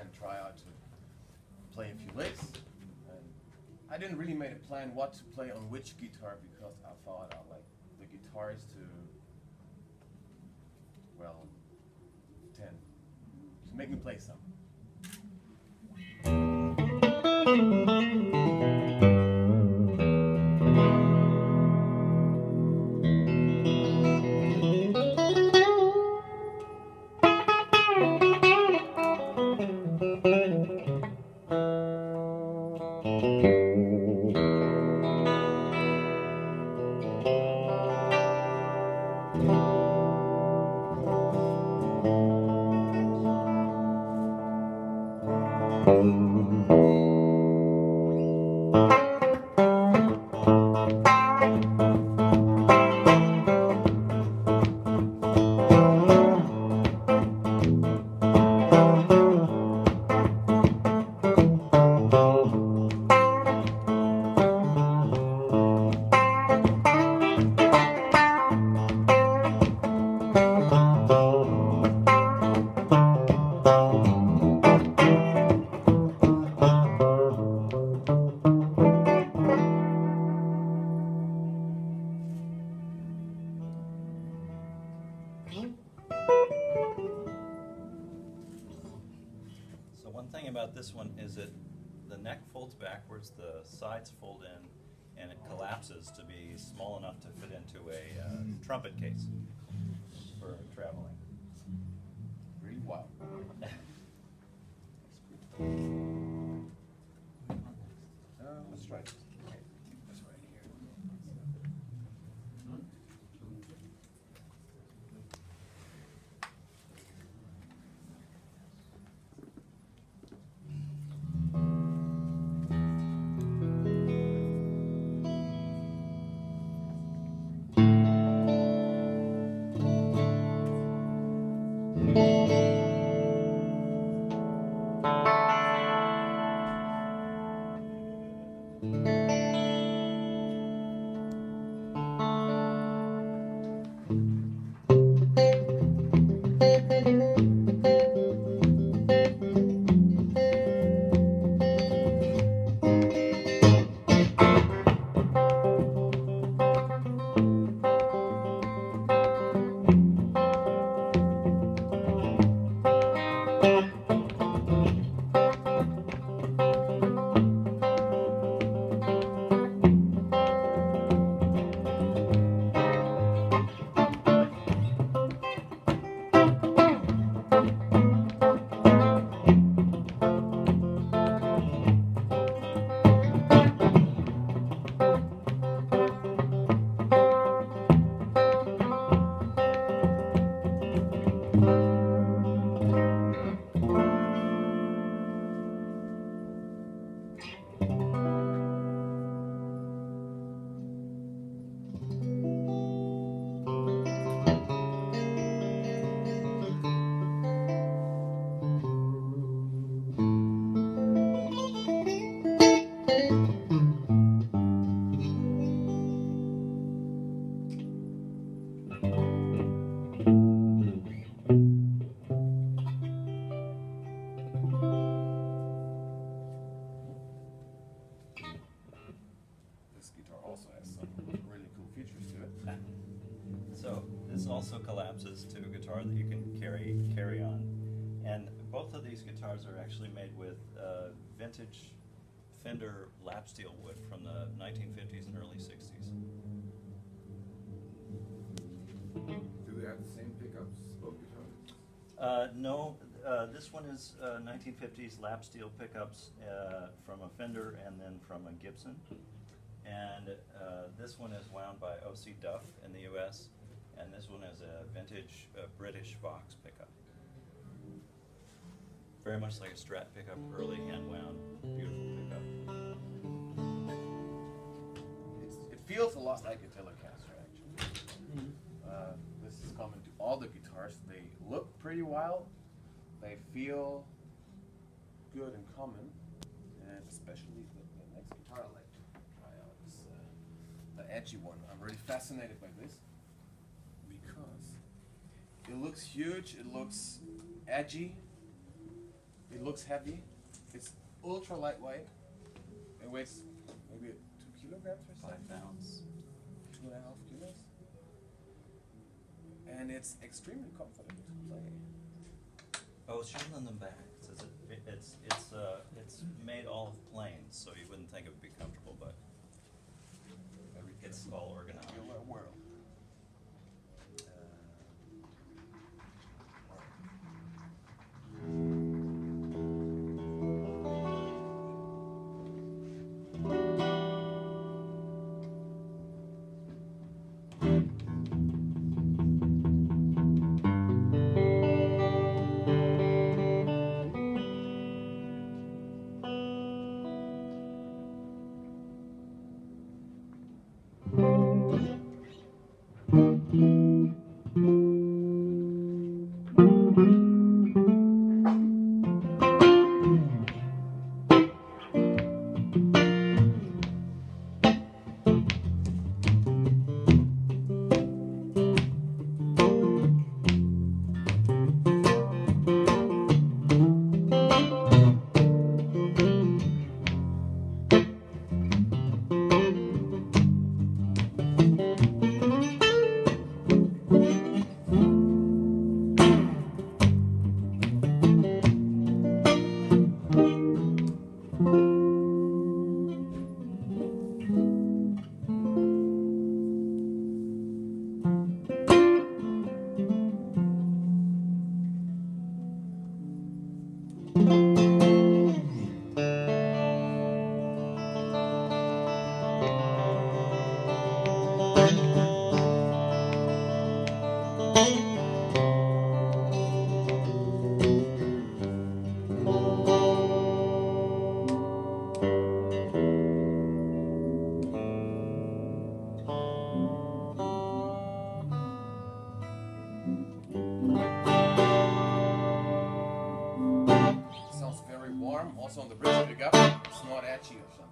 And try out to play a few licks. And I didn't really make a plan what to play on which guitar because I thought I'd like the guitars to, well, just make me play some. So one thing about this one is that the neck folds backwards, the sides fold in, and it collapses to be small enough to fit into a trumpet case for traveling. Really wild. Let's try it. That's right here. So this also collapses to a guitar that you can carry on. And both of these guitars are actually made with vintage Fender lap steel wood from the 1950s and early 60s. Do they have the same pickups, both guitars? No, this one is 1950s lap steel pickups from a Fender and then from a Gibson. And this one is wound by O.C. Duff in the U.S. and this one is a vintage British Vox pickup. Very much like a Strat pickup, early hand wound, beautiful pickup. It feels a lot like a Telecaster, actually. This is common to all the guitars. They look pretty wild. They feel good and common, and especially the next guitar I like to try out is the edgy one. I'm really fascinated by this because it looks huge, it looks edgy, it looks heavy, it's ultra lightweight, it weighs maybe 2 kilograms or something. 5 pounds. 2.5 kilos. And it's extremely comfortable to play. Oh, it's shown on the back. It says it's made all of planes, so you wouldn't think it would be comfortable, but it's all organized. Your world. Sounds very warm. Also on the bridge pickup, it's not etchy or something.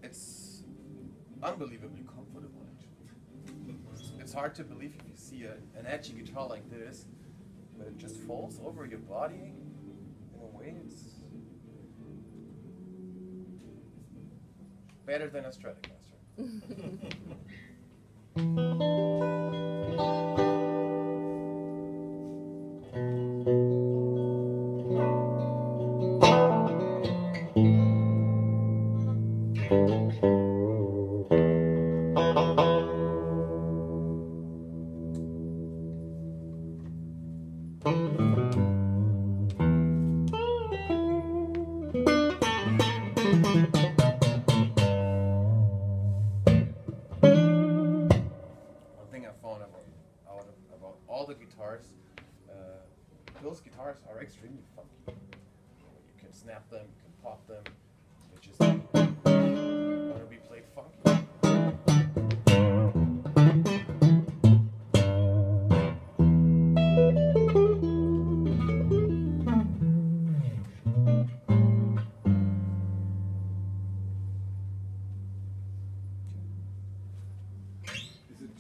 It's unbelievably comfortable, actually. It's hard to believe if you see an edgy guitar like this, but it just falls over your body in a way. It's better than a Stratocaster. One thing I found about all the guitars, those guitars are extremely funky. You can snap them, you can pop them. They just want to be played funky.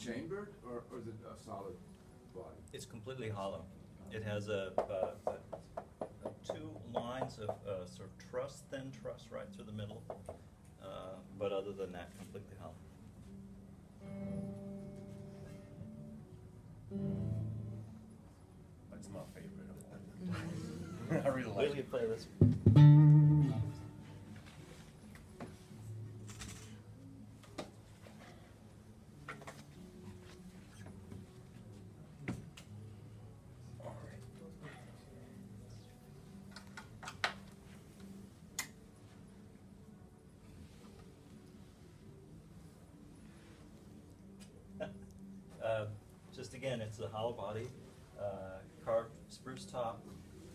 chambered, or is it a solid body? It's completely hollow. It has two lines of sort of truss, thin truss right through the middle, but other than that, completely hollow. That's my favorite of one. I really like Will you it. play this? Just again, it's a hollow body, carved spruce top.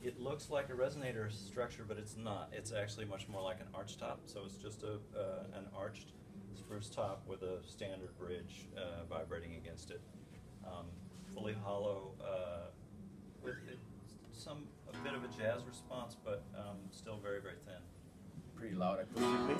It looks like a resonator structure, but it's not. It's actually much more like an arch top. So it's just an arched spruce top with a standard bridge vibrating against it. Fully hollow, with a bit of a jazz response, but still very, very thin. Pretty loud acoustically.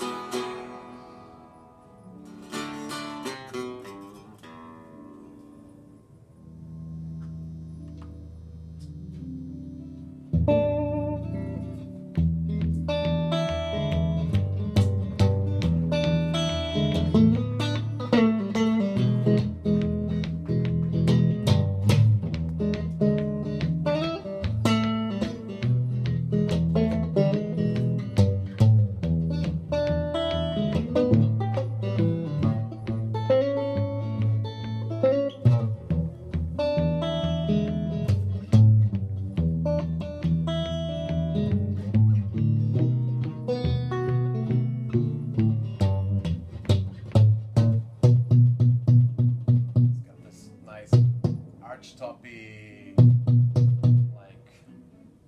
Toppy, like,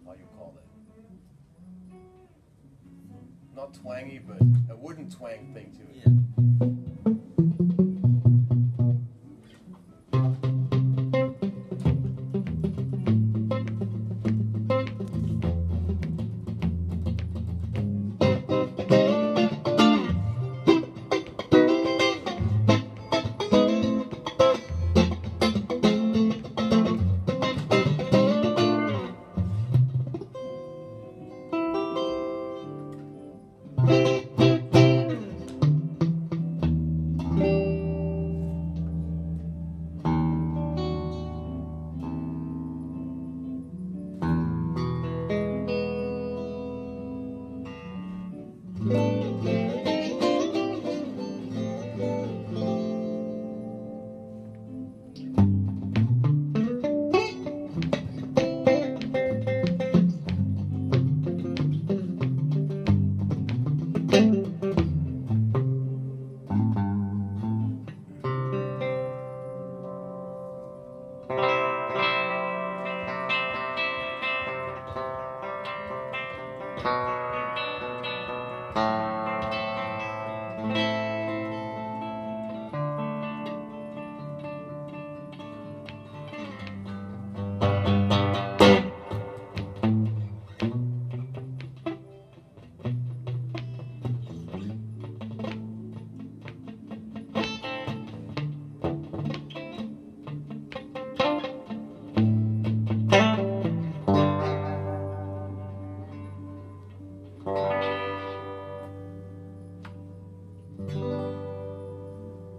how you call it? Not twangy, but a wooden twang thing to it. Yeah.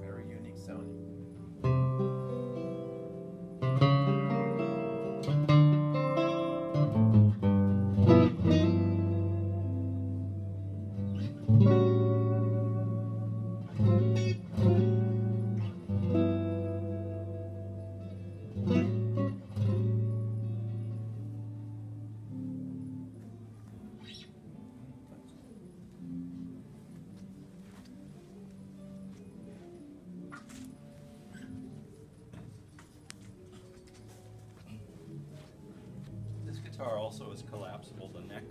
Very unique sounding. This guitar also is collapsible. The neck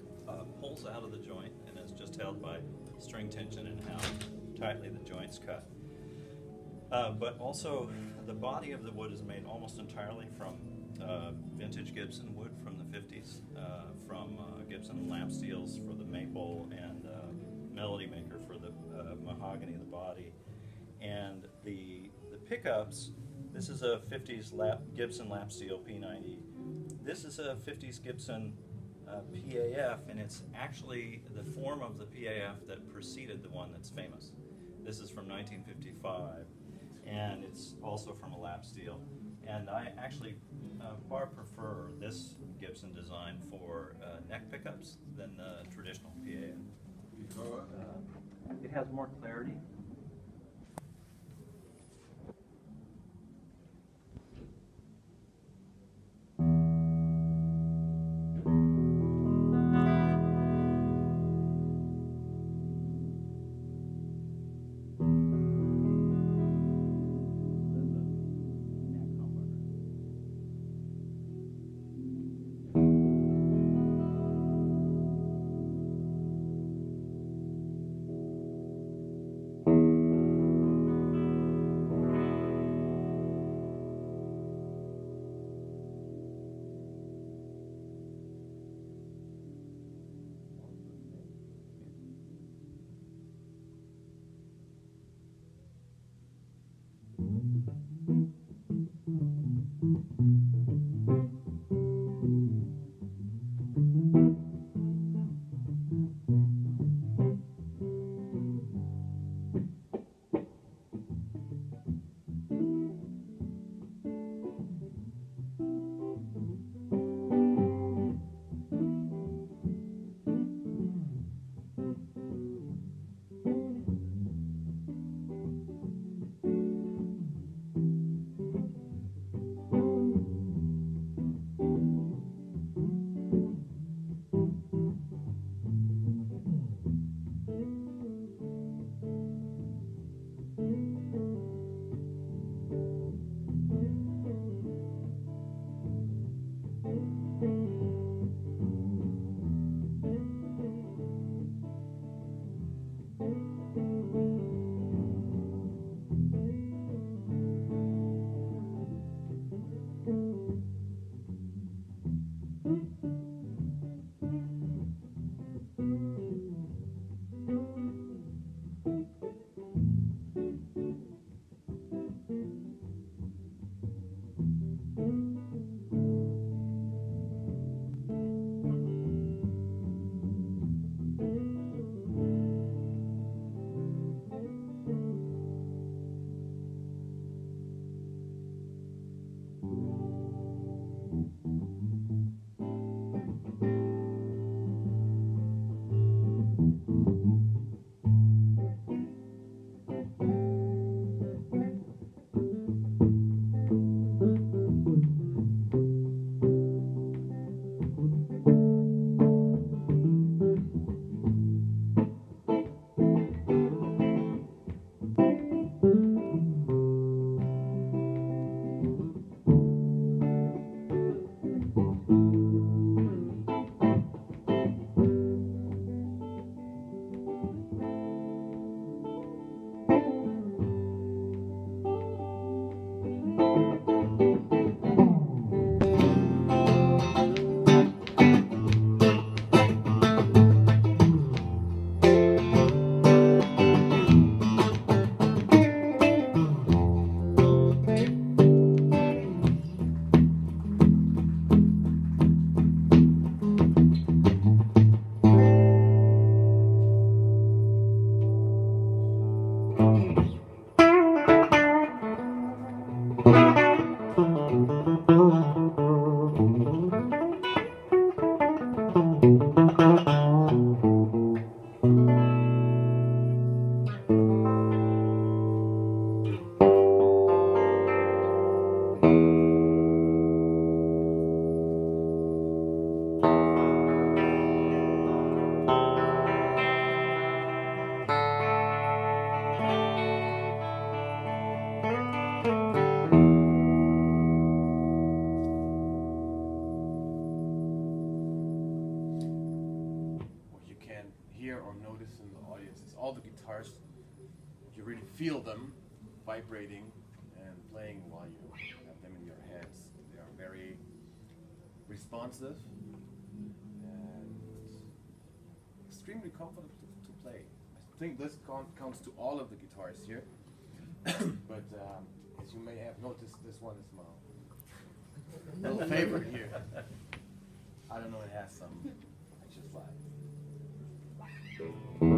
pulls out of the joint and is just held by string tension and how tightly the joint's cut. But also, the body of the wood is made almost entirely from vintage Gibson wood from the 50s, from Gibson lap steels for the maple and Melody Maker for the mahogany of the body. And the pickups This is a 50s Gibson lap steel P90. This is a 50s Gibson PAF, and it's actually the form of the PAF that preceded the one that's famous. This is from 1955, and it's also from a lap steel. And I actually far prefer this Gibson design for neck pickups than the traditional PAF. Because It has more clarity. guitars, you really feel them vibrating and playing while you have them in your heads. They are very responsive and extremely comfortable to play. I think this counts to all of the guitars here, but as you may have noticed, this one is my little favorite here. I don't know, it has some, I just like.